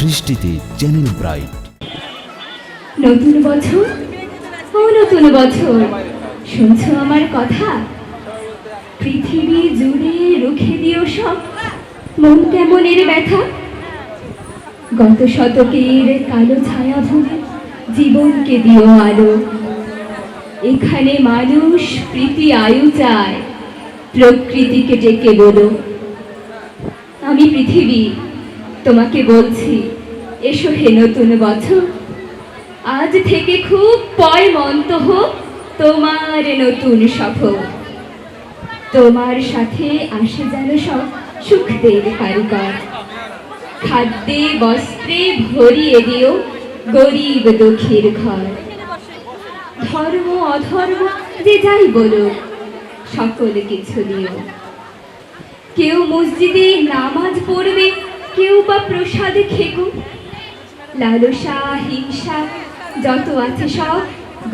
সৃষ্টিতে channel bright. নতুন বছর ও নতুন বছর, শুনছো আমার কথা? পৃথিবী জুড়ে রুখে দিও সব মন কেমনের ব্যথা। গত শতকের কালো ছায়া ভুলে জীবনকে দিও আলো। এখানে মানুষ প্রীতি আয়ু চায়, প্রকৃতিকে ডেকে বলো। আমি পৃথিবী তোমাকে বলছি, এসো হে নতুন বছর। আজ থেকে খুব পয়মন্ত হোক তোমার নতুন সফর। তোমার সাথে আসে যেন সব সুখদের কারিগর। খাদ্যে বস্ত্রে ভরিয়ে দিও গরিব দুঃখীর ঘর। ধর্ম অধর্ম যে যাই বলো, সকল কিছু দিও। কেউ মসজিদে নামাজ পড়বে, কেউ বা প্রসাদে খেকো। লালসা হিংসা যত আছে সব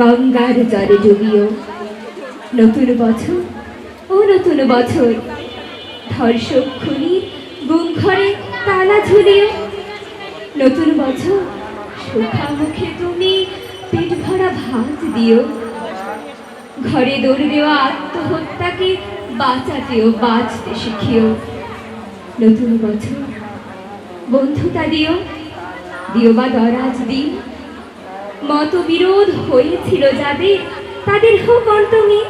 গঙ্গার জলে ডুবিও। নতুন বছর ও নতুন বছর, ধর্ষক খুনি গুম ঘরে তালা ঝুলিও। নতুন বছর সুখা মুখে তুমি পেট ভরা ভাত দিও। ঘরে দৌড় দেওয়া আত্মহত্যাকে বাঁচাতেও বাঁচতে শিখিও। নতুন বছর বন্ধুতা দিও, দিও বা দরাজ দিন। মতবিরোধ হয়েছিল যাদের, তাদের হোক অন্তমি।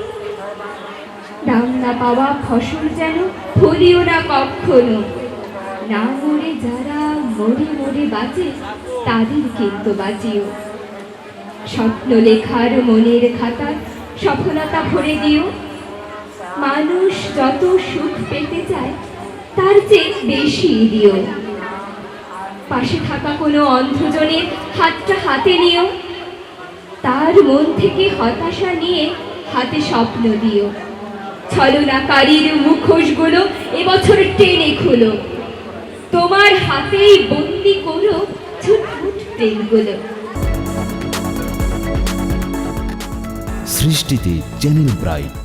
দাম না পাওয়া ফসল যেন ফলিও না কখনো। না মরে যারা মরে মরে বাঁচে, তাদের কিন্তু বাঁচিও। স্বপ্ন লেখার মনের খাতা সফলতা ভরে দিও। মানুষ যত সুখ পেতে চায়, তার চেয়ে বেশি দিও। পাশে থাকা কোনো অন্ধজনের হাতটা হাতে নিও। তার মন থেকে হতাশা নিয়ে হাতে স্বপ্ন দিও। ছলনাকারীর মুখোশগুলো এবছর টেনে খুলো। তোমার হাতেই বন্দি করো ছুটফুট প্রেমগুলো। সৃষ্টিতে চ্যানেল ব্রাইট।